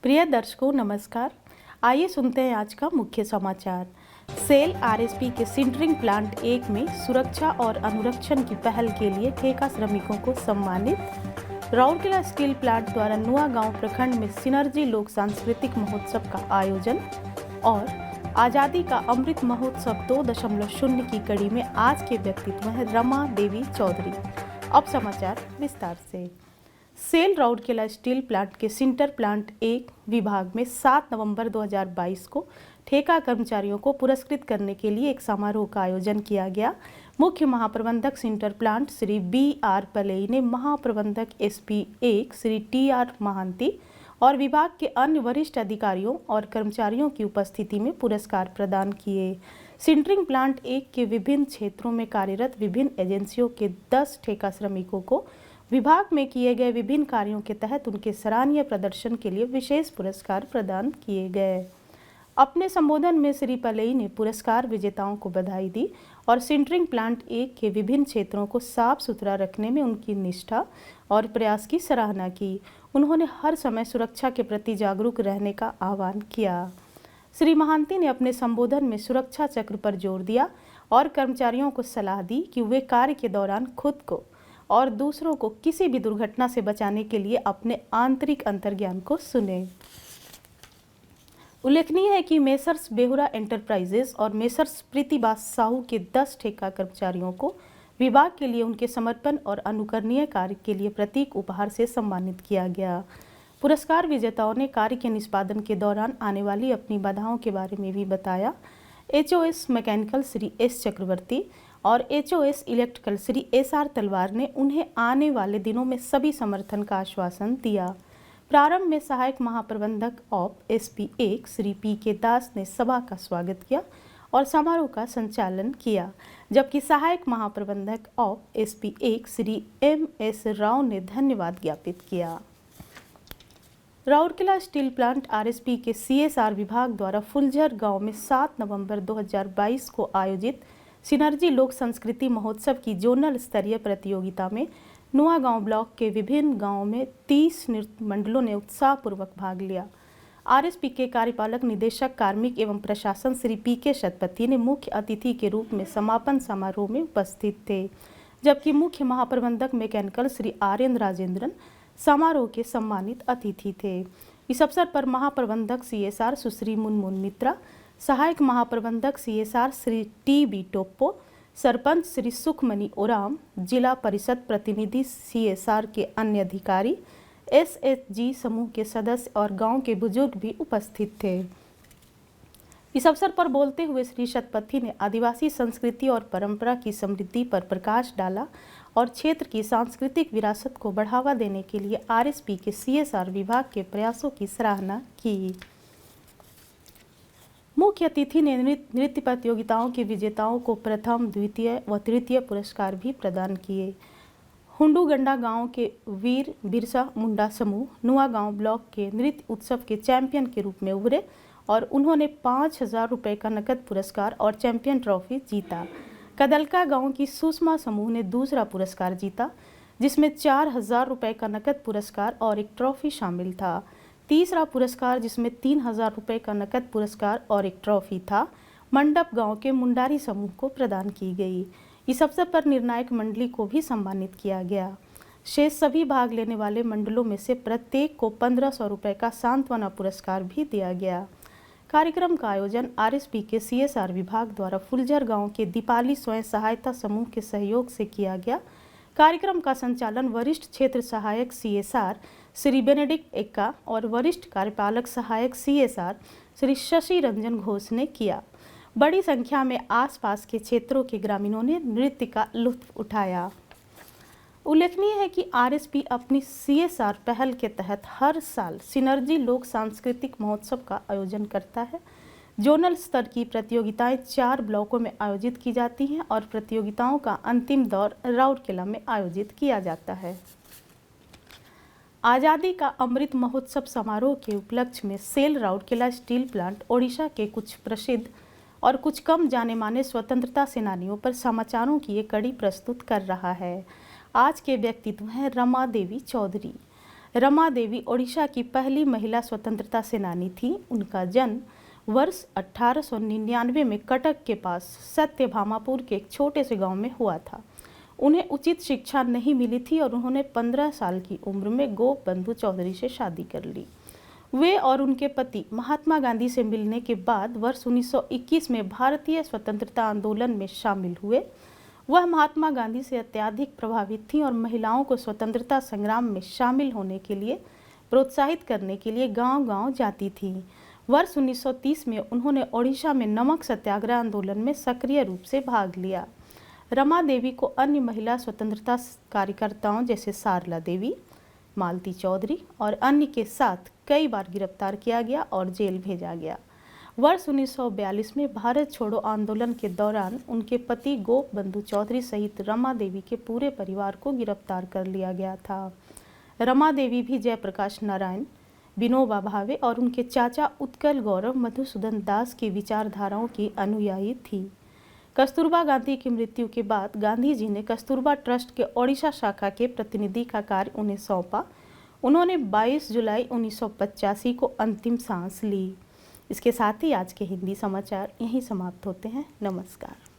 प्रिय दर्शकों नमस्कार। आइए सुनते हैं आज का मुख्य समाचार। सेल आरएसपी के सिंटरिंग प्लांट 1 में सुरक्षा और अनुरक्षण की पहल के लिए ठेका श्रमिकों को सम्मानित। राउरकेला स्टील प्लांट द्वारा नुआगांव प्रखंड में सिनर्जी लोक सांस्कृतिक महोत्सव का आयोजन और आज़ादी का अमृत महोत्सव 2.0 की कड़ी में आज के व्यक्तित्व हैं रमा देवी चौधरी। अब समाचार विस्तार से। सेल राउरकेला स्टील प्लांट के सिंटर प्लांट 1 विभाग में 7 नवंबर 2022 को ठेका कर्मचारियों को पुरस्कृत करने के लिए एक समारोह का आयोजन किया गया। मुख्य महाप्रबंधक सिंटर प्लांट श्री BR पलेई ने महाप्रबंधक SP1 श्री TR महांती और विभाग के अन्य वरिष्ठ अधिकारियों और कर्मचारियों की उपस्थिति में पुरस्कार प्रदान किए। सिंटरिंग प्लांट 1 के विभिन्न क्षेत्रों में कार्यरत विभिन्न एजेंसियों के 10 ठेका श्रमिकों को विभाग में किए गए विभिन्न कार्यों के तहत उनके सराहनीय प्रदर्शन के लिए विशेष पुरस्कार प्रदान किए गए। अपने संबोधन में श्री पलेई ने पुरस्कार विजेताओं को बधाई दी और सिंटरिंग प्लांट 1 के विभिन्न क्षेत्रों को साफ सुथरा रखने में उनकी निष्ठा और प्रयास की सराहना की। उन्होंने हर समय सुरक्षा के प्रति जागरूक रहने का आह्वान किया। श्री महांती ने अपने संबोधन में सुरक्षा चक्र पर जोर दिया और कर्मचारियों को सलाह दी कि वे कार्य के दौरान खुद को और दूसरों को किसी भी दुर्घटना से बचाने के लिए अपने आंतरिक अंतर्ज्ञान को सुने। उल्लेखनीय है कि मेसर्स बेहुरा एंटरप्राइजेस और मेसर्स प्रीतिबास साहू के 10 ठेका कर्मचारियों को विभाग के लिए उनके समर्पण और अनुकरणीय कार्य के लिए प्रतीक उपहार से सम्मानित किया गया। पुरस्कार विजेताओं ने कार्य के निष्पादन के दौरान आने वाली अपनी बाधाओं के बारे में भी बताया। HOS मैकेनिकल श्री S चक्रवर्ती और HOS इलेक्ट्रिकल श्री SR तलवार ने उन्हें आने वाले दिनों में सभी समर्थन का आश्वासन दिया। प्रारंभ में सहायक महाप्रबंधक ऑप SP1 श्री PK दास ने सभा का स्वागत किया और समारोह का संचालन किया, जबकि सहायक महाप्रबंधक op SP1 Shri MS Rao ने धन्यवाद ज्ञापित किया। राउरकेला स्टील प्लांट RSP के CSR विभाग द्वारा फुलझर गांव में 7 नवंबर 2022 को आयोजित सिनर्जी लोक संस्कृति महोत्सव की जोनल स्तरीय प्रतियोगिता में नुआगांव ब्लॉक के विभिन्न गांवों में 30 नृत्य मंडलों ने उत्साहपूर्वक भाग लिया। RSP के कार्यपालक निदेशक कार्मिक एवं प्रशासन श्री PK शतपथी ने मुख्य अतिथि के रूप में समापन समारोह में उपस्थित थे, जबकि मुख्य महाप्रबंधक मैकेनिकल श्री RN राजेंद्रन समारोह के सम्मानित अतिथि थे। इस अवसर पर महाप्रबंधक CSR सुश्री मुनमुन मित्रा, सहायक महाप्रबंधक CSR श्री TB टोप्पो, सरपंच श्री सुखमणि ओराम, जिला परिषद प्रतिनिधि CSR के अन्य अधिकारी, SHG समूह के सदस्य और गांव के बुजुर्ग भी उपस्थित थे। इस अवसर पर बोलते हुए श्री शतपथी ने आदिवासी संस्कृति और परंपरा की समृद्धि पर प्रकाश डाला और क्षेत्र की सांस्कृतिक विरासत को बढ़ावा देने के लिए RSP के CSR विभाग के प्रयासों की सराहना की। मुख्य अतिथि ने नृत्य प्रतियोगिताओं के विजेताओं को प्रथम, द्वितीय व तृतीय पुरस्कार भी प्रदान किए। हुंडूगंडा गांव के वीर बिरसा मुंडा समूह नुआगांव ब्लॉक के नृत्य उत्सव के चैंपियन के रूप में उभरे और उन्होंने 5,000 रुपये का नकद पुरस्कार और चैंपियन ट्रॉफी जीता। कदलका गांव की सुषमा समूह ने दूसरा पुरस्कार जीता, जिसमें 4,000 रुपये का नकद पुरस्कार और एक ट्रॉफी शामिल था। तीसरा पुरस्कार, जिसमें 3,000 रुपये का नकद पुरस्कार और एक ट्रॉफी था, मंडप गांव के मुंडारी समूह को प्रदान की गई। इस अवसर पर निर्णायक मंडली को भी सम्मानित किया गया। शेष सभी भाग लेने वाले मंडलों में से प्रत्येक को 1,500 रुपये का सांत्वना पुरस्कार भी दिया गया। कार्यक्रम का आयोजन RSP के CSR विभाग द्वारा फुलझर गांव के दीपाली स्वयं सहायता समूह के सहयोग से किया गया। कार्यक्रम का संचालन वरिष्ठ क्षेत्र सहायक CSR श्री बेनेडिक्ट एक्का और वरिष्ठ कार्यपालक सहायक CSR श्री शशि रंजन घोष ने किया। बड़ी संख्या में आसपास के क्षेत्रों के ग्रामीणों ने नृत्य का लुत्फ उठाया। उल्लेखनीय है कि RSP अपनी CSR पहल के तहत हर साल सिनर्जी लोक सांस्कृतिक महोत्सव का आयोजन करता है। जोनल स्तर की प्रतियोगिताएं 4 ब्लॉकों में आयोजित की जाती हैं और प्रतियोगिताओं का अंतिम दौर राउरकेला में आयोजित किया जाता है। आज़ादी का अमृत महोत्सव समारोह के उपलक्ष्य में SAIL Rourkela steel plant Odisha के कुछ प्रसिद्ध और कुछ कम जाने माने स्वतंत्रता सेनानियों पर समाचारों की एक कड़ी प्रस्तुत कर रहा है। आज के व्यक्तित्व हैं रमा देवी चौधरी। रमा देवी ओडिशा की पहली महिला स्वतंत्रता सेनानी थी। उनका जन्म वर्ष 1899 में कटक के पास सत्यभामापुर के एक छोटे से गांव में हुआ था। उन्हें उचित शिक्षा नहीं मिली थी और उन्होंने 15 साल की उम्र में गोपबंधु चौधरी से शादी कर ली। वे और उनके पति महात्मा गांधी से मिलने के बाद वर्ष 1921 में भारतीय स्वतंत्रता आंदोलन में शामिल हुए। वह महात्मा गांधी से अत्यधिक प्रभावित थीं और महिलाओं को स्वतंत्रता संग्राम में शामिल होने के लिए प्रोत्साहित करने के लिए गांव-गांव जाती थीं। वर्ष 1930 में उन्होंने ओडिशा में नमक सत्याग्रह आंदोलन में सक्रिय रूप से भाग लिया। रमा देवी को अन्य महिला स्वतंत्रता कार्यकर्ताओं जैसे सारला देवी, मालती चौधरी और अन्य के साथ कई बार गिरफ्तार किया गया और जेल भेजा गया। वर्ष 1942 में भारत छोड़ो आंदोलन के दौरान उनके पति गोपबंधु चौधरी सहित रमा देवी के पूरे परिवार को गिरफ्तार कर लिया गया था। रमा देवी भी जयप्रकाश नारायण, विनोबा भावे और उनके चाचा उत्कल गौरव मधुसूदन दास की विचारधाराओं की अनुयायी थी। कस्तूरबा गांधी की मृत्यु के बाद गांधी जी ने कस्तूरबा ट्रस्ट के ओडिशा शाखा के प्रतिनिधि का कार्य उन्हें सौंपा। उन्होंने 22 जुलाई 1985 को अंतिम सांस ली। इसके साथ ही आज के हिंदी समाचार यहीं समाप्त होते हैं। नमस्कार।